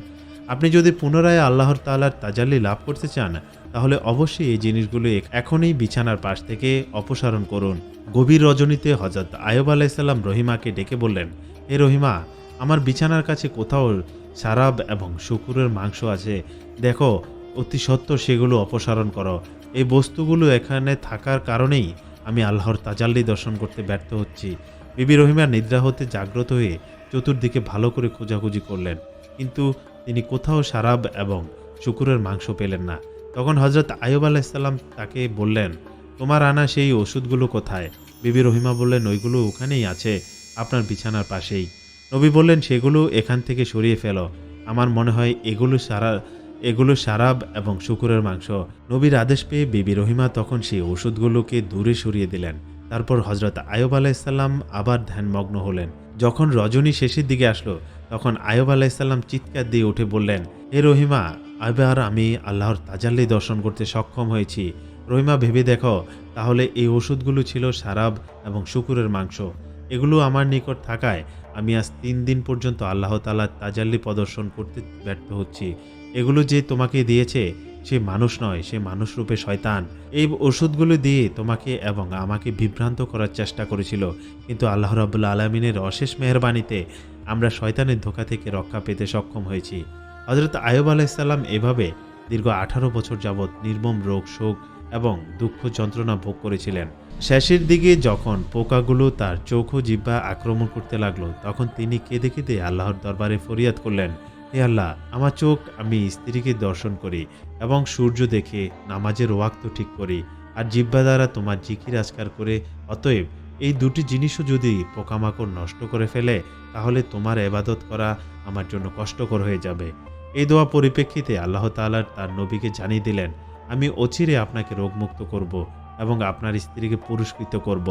আপনি যদি পুনরায় আল্লাহর তাআলার তাজাল্লি লাভ করতে চান তাহলে অবশ্যই এই জিনিসগুলো এখনই বিছানার পাশ থেকে অপসারণ করুন। গভীর রজনীতে হযরত আইয়ুব আলাইহিসসালাম রহিমাকে ডেকে বললেন, হে রহিমা, আমার বিছানার কাছে কোথাও শরাব এবং শূকরের মাংস আছে। দেখো, অতি সত্বর সেগুলো অপসারণ করো। এই বস্তুগুলো এখানে থাকার কারণেই আমি আল্লাহর তাজাল্লি দর্শন করতে ব্যর্থ হচ্ছি। বিবি রহিমা নিদ্রা হতে জাগ্রত হয়ে চতুর্দিকে ভালো করে খোঁজাখুঁজি করলেন, কিন্তু তিনি কোথাও শরাব এবং শূকরের মাংস পেলেন না। তখন হযরত আইয়ুব আলাইহিসসালাম তাকে বললেন, তোমার আনা সেই ওষুধগুলো কোথায়? বিবি রহিমা বললেন, ওইগুলো ওখানেই আছে, আপনার বিছানার পাশেই। নবী বললেন, সেগুলো এখান থেকে সরিয়ে ফেলো। আমার মনে হয় এগুলো শরাব এবং শূকরের মাংস। নবীর আদেশ পেয়ে বিবি রহিমা তখন সেই ওষুধগুলোকে দূরে সরিয়ে দিলেন। তারপর হযরত আইয়ুব আলাইহিসসালাম আবার ধ্যানমগ্ন হলেন। যখন রজনী শেষের দিকে আসলো তখন আইয়ুব আলাইহিসসালাম চিৎকার দিয়ে উঠে বললেন, হে রহিমা, এবার আমি আল্লাহর তাজাল্লি দর্শন করতে সক্ষম হয়েছি। রহিমা, ভেবে দেখো, তাহলে এই ওষুধগুলো ছিল শরাব এবং শূকরের মাংস। এগুলো আমার নিকট থাকায় আমি আজ 3 দিন পর্যন্ত আল্লাহ তাআলার তাজাল্লি প্রদর্শন করতে ব্যর্থ হচ্ছি। এগুলো যে তোমাকে দিয়েছে সে মানুষ নয়, সে মানুষরূপে শয়তান। এই ওষুধগুলো দিয়ে তোমাকে এবং আমাকে বিভ্রান্ত করার চেষ্টা করেছিল, কিন্তু আল্লাহ রাব্বুল আলামিনের অশেষ মেহেরবানিতে আমরা শয়তানের ধোঁকা থেকে রক্ষা পেতে সক্ষম হয়েছি। হযরত আইয়ুব আলাইহিসসালাম এভাবে দীর্ঘ 18 বছর যাবৎ নির্মম রোগ, শোক এবং দুঃখ যন্ত্রণা ভোগ করেছিলেন। শেষের দিকে যখন পোকাগুলো তার চোখ ও জিহ্বা আক্রমণ করতে লাগলো তখন তিনি কেঁদে কেঁদে আল্লাহর দরবারে ফরিয়াদ করলেন, হে আল্লাহ, আমার চোখ আমি স্ত্রীকে দর্শন করি এবং সূর্য দেখে নামাজের ওয়াক্ত ঠিক করি, আর জিহ্বা দ্বারা তোমার জিকির আজকার করে। অতএব এই দুটি জিনিসও যদি পোকামাকড় নষ্ট করে ফেলে তাহলে তোমার ইবাদত করা আমার জন্য কষ্টকর হয়ে যাবে। এই দোয়া পরিপ্রেক্ষিতে আল্লাহ তাআলা তার নবীকে জানিয়ে দিলেন, আমি অচিরে আপনাকে রোগমুক্ত করব এবং আপনার স্ত্রীকে পুরস্কৃত করব।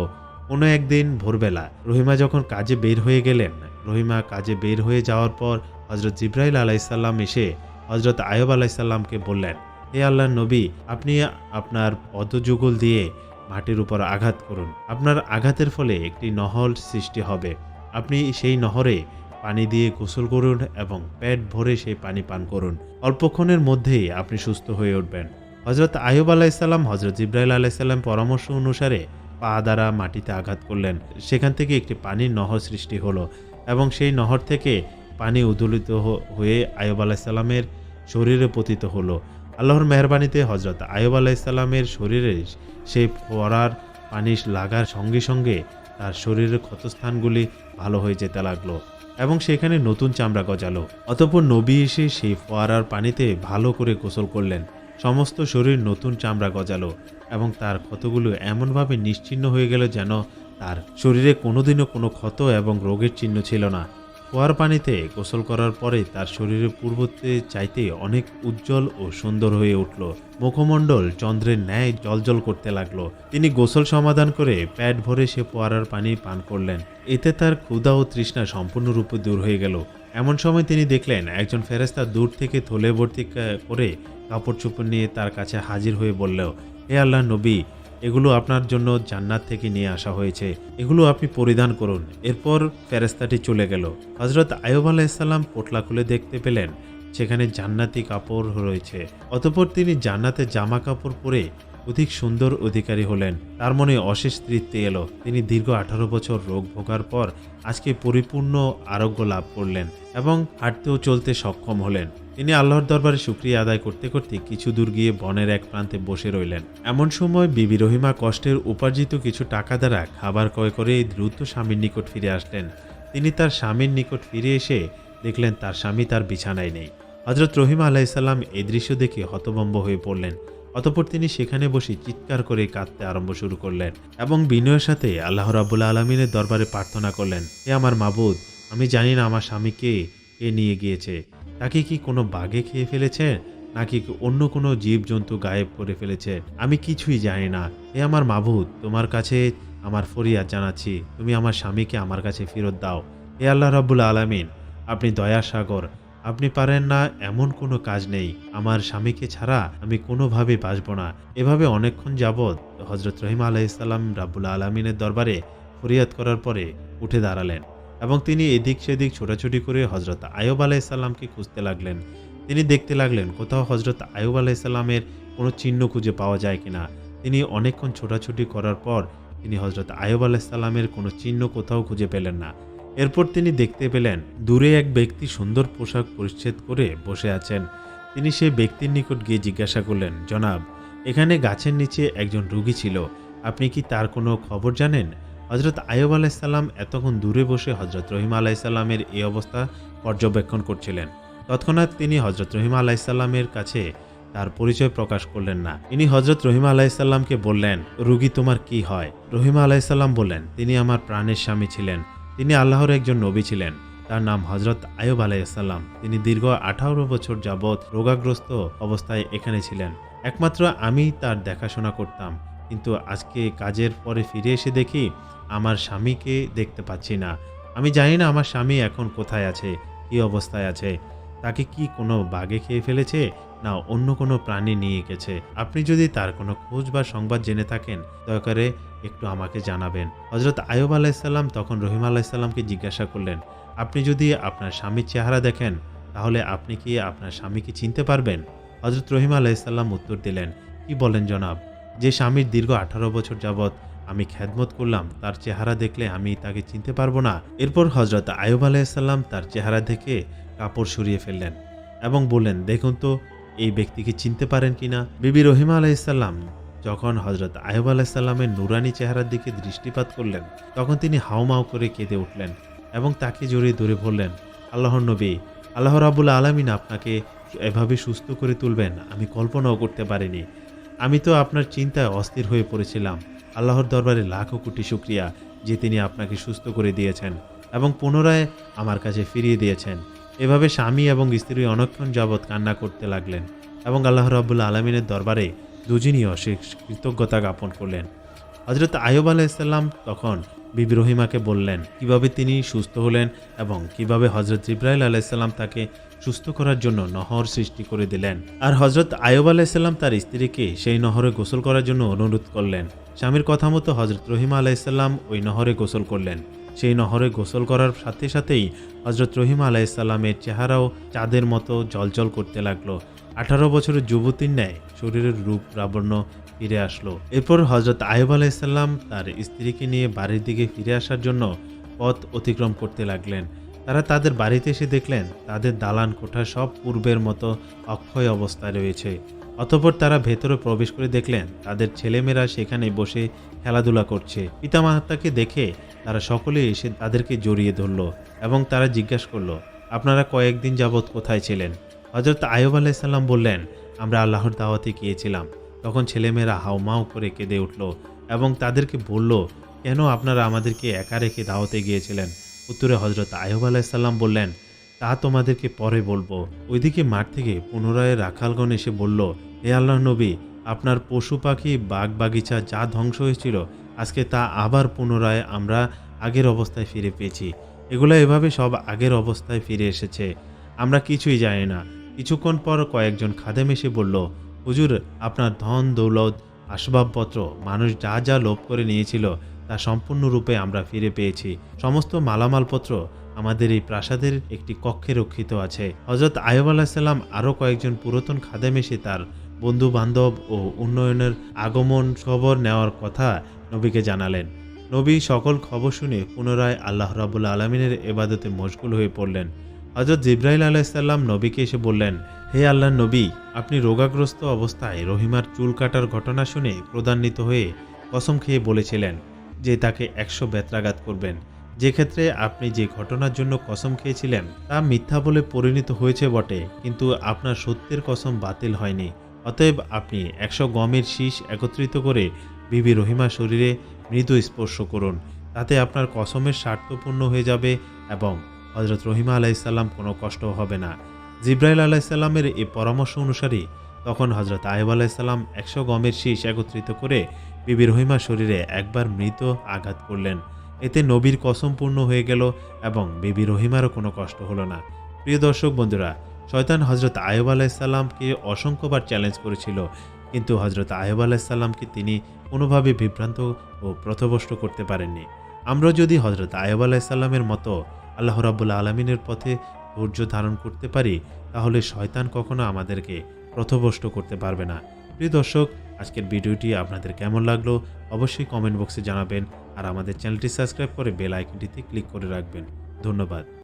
কোনো একদিন ভোরবেলা রহিমা যখন কাজে বের হয়ে গেলেন, রহিমা কাজে বের হয়ে যাওয়ার পর হযরত জিবরাইল আলাইহিসসালাম এসে হযরত আইয়ুব আলাইহিসসালামকে বললেন, হে আল্লাহর নবী, আপনি আপনার পদযুগল দিয়ে মাটির উপর আঘাত করুন। আপনার আঘাতের ফলে একটি নহর সৃষ্টি হবে। আপনি সেই নহরে পানি দিয়ে গোসল করুন এবং পেট ভরে সেই পানি পান করুন। অল্পক্ষণের মধ্যেই আপনি সুস্থ হয়ে উঠবেন। হযরত আইয়ুব আলাইহিসসালাম হযরত জিবরাইল আলাইহিসসালাম পরামর্শ অনুসারে পা দ্বারা মাটিতে আঘাত করলেন। সেখান থেকে একটি পানির নহর সৃষ্টি হলো এবং সেই নহর থেকে পানি উদ্দোলিত হয়ে আইয়ুব আলাইহিসসালামের শরীরে পতিত হলো। আল্লাহর মেহেরবানিতে হযরত আইয়ুব আলাইহিসসালামের শরীরে সেই ফোয়ারার পানি লাগার সঙ্গে সঙ্গে তার শরীরের ক্ষতস্থানগুলি ভালো হয়ে যেতে লাগলো এবং সেখানে নতুন চামড়া গজালো। অতঃপর নবী এসে সেই ফোয়ারার পানিতে ভালো করে গোসল করলেন। সমস্ত শরীর নতুন চামড়া গজালো এবং তার ক্ষতগুলো এমনভাবে নিশ্চিহ্ন হয়ে গেল যেন তার শরীরে কোনোদিনও কোনো ক্ষত এবং রোগের চিহ্ন ছিল না। ফোয়ার পানিতে গোসল করার পরে তার শরীরের পূর্বতে চাইতে অনেক উজ্জ্বল ও সুন্দর হয়ে উঠল। মুখমণ্ডল চন্দ্রের ন্যায় জ্বলজ্বল করতে লাগলো। তিনি গোসল সমাধান করে পেট ভরে সে ফোয়ারার পানি পান করলেন। এতে তার ক্ষুধা ও তৃষ্ণা সম্পূর্ণরূপে দূর হয়ে গেল। এমন সময় তিনি দেখলেন একজন ফেরেশতা দূর থেকে থলে ভর্তি করে কাপড় চোপড় নিয়ে তার কাছে হাজির হয়ে বলল, হে আল্লাহর নবী, এগুলো আপনার জন্য জান্নাত থেকে নিয়ে আসা হয়েছে, এগুলো আপনি পরিধান করুন। এরপর ফেরেশতাটি চলে গেল। হযরত আইয়ুব আলাইহিস সালাম পোটলা খুলে দেখতে পেলেন সেখানে জান্নাতি কাপড় রয়েছে। অতঃপর তিনি জান্নাতের জামা কাপড় পরে অধিক সুন্দর অধিকারী হলেন। তার মনে অশেষ তৃপ্তি এলো। তিনি দীর্ঘ 18 বছর রোগ ভোগার পর আজকে পরিপূর্ণ আরোগ্য লাভ করলেন এবং হাঁটতেও চলতে সক্ষম হলেন। তিনি আল্লাহর দরবারে শুকরিয়া আদায় করতে করতে কিছু দূর গিয়ে বনের এক প্রান্তে বসে রইলেন। এমন সময় বিবি রহিমা কষ্টের উপার্জিত কিছু টাকা দ্বারা খাবার ক্রয় করে দ্রুত স্বামীর নিকট ফিরে আসলেন। তিনি তার স্বামীর নিকট ফিরে এসে দেখলেন তার স্বামী তার বিছানায় নেই। হযরত রহিমা আলাইহিস সালাম এই দৃশ্য দেখে হতভম্ব হয়ে পড়লেন। অতঃপর তিনি সেখানে বসে চিৎকার করে কাঁদতে আরম্ভ শুরু করলেন এবং বিনয়ের সাথে আল্লাহ রাব্বুল আলামিনের দরবারে প্রার্থনা করলেন, হে আমার মাবুদ, আমি জানি না আমার স্বামীকে কে নিয়ে গিয়েছে। তাকে কি কোনো বাঘে খেয়ে ফেলেছে নাকি অন্য কোনো জীবজন্তু গায়েব করে ফেলেছে, আমি কিছুই জানি না। হে আমার মাবুদ, তোমার কাছে আমার ফরিয়াদ জানাচ্ছি, তুমি আমার স্বামীকে আমার কাছে ফেরত দাও। হে আল্লাহ রাব্বুল আলামিন, আপনি দয়ার সাগর, আপনি পারেন না এমন কোনো কাজ নেই। আমার স্বামীকে ছাড়া আমি কোনোভাবে বাঁচব না। এভাবে অনেকক্ষণ যাবৎ হযরত রহিমা আলাইহিস সালাম রাব্বুল আলামিনের দরবারে ফরিয়াদ করার পরে উঠে দাঁড়ালেন এবং তিনি এদিক সেদিক ছোটাছুটি করে হযরত আইয়ুব আলাইহিস সালামকে খুঁজতে লাগলেন। তিনি দেখতে লাগলেন কোথাও হযরত আইয়ুব আলাইহিস সালামের কোনো চিহ্ন খুঁজে পাওয়া যায় কিনা। তিনি অনেকক্ষণ ছোটাছুটি করার পর তিনি হযরত আইয়ুব আলাইহিস সালামের কোনো চিহ্ন কোথাও খুঁজে পেলেন না। এরপর তিনি দেখতে পেলেন দূরে এক ব্যক্তি সুন্দর পোশাক পরিচ্ছদ করে বসে আছেন। তিনি সেই ব্যক্তির নিকট গিয়ে জিজ্ঞাসা করলেন, জনাব, এখানে গাছের নিচে একজন রোগী ছিল, আপনি কি তার কোনো খবর জানেন? হযরত আইয়ুব আলাইহিস সালাম এতক্ষণ দূরে বসে হযরত রহিমা আলাইহিস সালামের এই অবস্থা পর্যবেক্ষণ করছিলেন। তৎক্ষণাৎ তিনি হযরত রহিমা আলাইহিস সালামের কাছে তার পরিচয় প্রকাশ করলেন না। তিনি হযরত রহিমা আলাইহিস সালামকে বললেন, রোগী তোমার কি হয়? রহিমা আলাইহিস সালাম বললেন, তিনি আমার প্রাণের স্বামী ছিলেন। তিনি আল্লাহর একজন নবী ছিলেন। তার নাম হযরত আইয়ুব আলাইহিস সালাম। তিনি দীর্ঘ 18 বছর যাবৎ রোগাগ্রস্ত অবস্থায় এখানে ছিলেন। একমাত্র আমি তার দেখাশোনা করতাম। কিন্তু আজকে কাজের পরে ফিরে এসে দেখি আমার স্বামীকে দেখতে পাচ্ছি না। আমি জানি না আমার স্বামী এখন কোথায় আছে, কী অবস্থায় আছে। তাকে কি কোনো বাঘে খেয়ে ফেলেছে না অন্য কোনো প্রাণী নিয়ে গেছে? আপনি যদি তার কোনো খোঁজ বা সংবাদ জেনে থাকেন দয়া করে একটু আমাকে জানাবেন। হযরত আইয়ুব আলাইহিস সালাম তখন রহিমা আলাইহিস সালামকে জিজ্ঞাসা করলেন, আপনি যদি আপনার স্বামীর চেহারা দেখেন তাহলে আপনি কি আপনার স্বামীকে চিনতে পারবেন? হযরত রহিমা আলাইহিস সালাম উত্তর দিলেন, কি বলেন জনাব, যে স্বামীর দীর্ঘ 18 বছর যাবৎ আমি খেদমত করলাম তার চেহারা দেখলে আমি তাকে চিনতে পারবো না? এরপর হযরত আইয়ুব আলাইহিস সালাম তার চেহারা দেখে কাপড় সরিয়ে ফেললেন এবং বললেন, দেখুন তো এই ব্যক্তিকে চিনতে পারেন কিনা। বিবি রহিমা আলাইহিস সালাম যখন হযরত আইয়ুব আলাইহিস সালামের নুরানি চেহারার দিকে দৃষ্টিপাত করলেন তখন তিনি হাউমাউ করে কেঁদে উঠলেন এবং তাকে জড়িয়ে ধরে বললেন, আল্লাহর নবী, আল্লাহ রাব্বুল আলামিন আপনাকে এভাবে সুস্থ করে তুলবেন আমি কল্পনাও করতে পারিনি। আমি তো আপনার চিন্তায় অস্থির হয়ে পড়েছিলাম। আল্লাহর দরবারে লাখো কোটি শুকরিয়া যে তিনি আপনাকে সুস্থ করে দিয়েছেন এবং পুনরায় আমার কাছে ফিরিয়ে দিয়েছেন। এভাবে স্বামী এবং স্ত্রী অনেকক্ষণ যাবৎ কান্না করতে লাগলেন এবং আল্লাহ রাব্বুল আলামিনের দরবারে দুজনই অশেষ কৃতজ্ঞতা জ্ঞাপন করলেন। হযরত আইয়ুব আলাইহিস সালাম তখন বিবি রহিমাকে বললেন কিভাবে তিনি সুস্থ হলেন এবং কিভাবে হযরত জিবরাইল আলাইহিস সালাম তাকে সুস্থ করার জন্য নহর সৃষ্টি করে দিলেন। আর হযরত আইয়ুব আলাইহিস সালাম তার স্ত্রীকে সেই নহরে গোসল করার জন্য অনুরোধ করলেন। স্বামীর কথা মতো হযরত রহিমা আলাইহিস সালাম ওই নহরে গোসল করলেন। সেই নহরে গোসল করার সাথে সাথেই হযরত রহিমা আলাইহিস সালামের চেহারাও চাঁদের মতো জ্বলজ্বল করতে লাগলো। 18 বছরের যুবতীর ন্যায় শরীরের রূপ লাবণ্য ফিরে আসলো। এরপর হযরত আইয়ুব আলাইহিস সালাম তার স্ত্রীকে নিয়ে বাড়ির দিকে ফিরে আসার জন্য পথ অতিক্রম করতে লাগলেন। তারা তাদের বাড়িতে এসে দেখলেন তাদের দালান কোঠা সব পূর্বের মতো অক্ষয় অবস্থায় রয়েছে। অতঃপর তারা ভেতরে প্রবেশ করে দেখলেন তাদের ছেলেমেয়েরা সেখানে বসে খেলাধুলা করছে। পিতামাতাকে দেখে তারা সকলে এসে তাদেরকে জড়িয়ে ধরল এবং তারা জিজ্ঞাসা করল, আপনারা কয়েকদিন যাবৎ কোথায় ছিলেন? হযরত আইয়ুব আলাইহিস সালাম বললেন, আমরা আল্লাহর দাওয়াতে গিয়েছিলাম। তখন ছেলেমেয়েরা হাউমাউ করে কেঁদে উঠল এবং তাদেরকে বলল, কেন আপনারা আমাদেরকে একা রেখে দাওয়াতে গিয়েছিলেন? উত্তরে হযরত আইয়ুব আলাইহিস সালাম বললেন, তা তোমাদেরকে পরে বলবো। ওইদিকে মাঠ থেকে পুনরায় রাখালগণ এসে বলল, হে আল্লাহর নবী, আপনার পশু পাখি বাগ বাগিচা যা ধ্বংস হয়েছিল আজকে তা আবার পুনরায় আমরা আগের অবস্থায় ফিরে পেয়েছি। এগুলো এভাবে সব আগের অবস্থায় ফিরে এসেছে, আমরা কিছুই জানি না। কিছুক্ষণ পর কয়েকজন খাদেম এসে বলল, হুজুর, আপনার ধন দৌলত আসবাবপত্র মানুষ যা যা লোভ করে নিয়েছিল তা সম্পূর্ণরূপে আমরা ফিরে পেয়েছি। সমস্ত মালামালপত্র আমাদের এই প্রাসাদের একটি কক্ষে রক্ষিত আছে। হযরত আইয়ুব আলাইহিস সালাম আরও কয়েকজন পুরাতন খাদেম এসে তার বন্ধু বান্ধব ও উন্নয়নের আগমন খবর নেওয়ার কথা নবীকে জানালেন। নবী সকল খবর শুনে পুনরায় আল্লাহ রাব্বুল আলামিনের ইবাদতে মশগুল হয়ে পড়লেন। হযরত জিবরাইল আলাইহিস সালাম নবীকে এসে বললেন, হে আল্লাহর নবী, আপনি রোগাগ্রস্ত অবস্থায় রহিমার চুল কাটার ঘটনা শুনে ক্রোধান্বিত হয়ে কসম খেয়ে বলেছিলেন যে তাকে 100 বেত্রাঘাত করবেন। যে ক্ষেত্রে আপনি যে ঘটনার জন্য কসম খেয়েছিলেন তা মিথ্যা বলে পরিণত হয়েছে বটে, কিন্তু আপনার সত্যের কসম বাতিল হয়নি। অতএব আপনি 100 গমের শীষ একত্রিত করে বিবি রহিমার শরীরে মৃদু স্পর্শ করুন, তাতে আপনার কসমের স্বার্থপূর্ণ হয়ে যাবে এবং হযরত রহিমা আলাইহিস সালাম কোনো কষ্ট হবে না। জিবরাইল আলাইহিস সালামের এই পরামর্শ অনুসারে তখন হযরত আইয়ুব আলাইহিস সালাম 100 গমের শীষ একত্রিত করে বিবি রহিমার শরীরে একবার মৃত আঘাত করলেন। এতে নবীর কসম পূর্ণ হয়ে গেল এবং বিবি রহিমারও কোনো কষ্ট হলো না। প্রিয় দর্শক বন্ধুরা, শয়তান হযরত আইয়ুব আলাইহিস সালামকে অসংখ্যবার চ্যালেঞ্জ করেছিল, কিন্তু হযরত আইয়ুব আলাইহিস সালামকে তিনি কোনোভাবে বিভ্রান্ত ও পথভ্রষ্ট করতে পারেননি। আমরা যদি হযরত আইয়ুব আলাইহিস সালামের মতো আল্লাহ রাব্বুল আলামিনের পথে ধৈর্য ধারণ করতে পারি, তাহলে শয়তান কখনো আমাদেরকে পথভ্রষ্ট করতে পারবে না। প্রিয় দর্শক, আজকের ভিডিওটি আপনাদের কেমন লাগলো অবশ্যই কমেন্ট বক্সে জানাবেন আর আমাদের চ্যানেলটি সাবস্ক্রাইব করে বেল আইকনটিতে ক্লিক করে রাখবেন। ধন্যবাদ।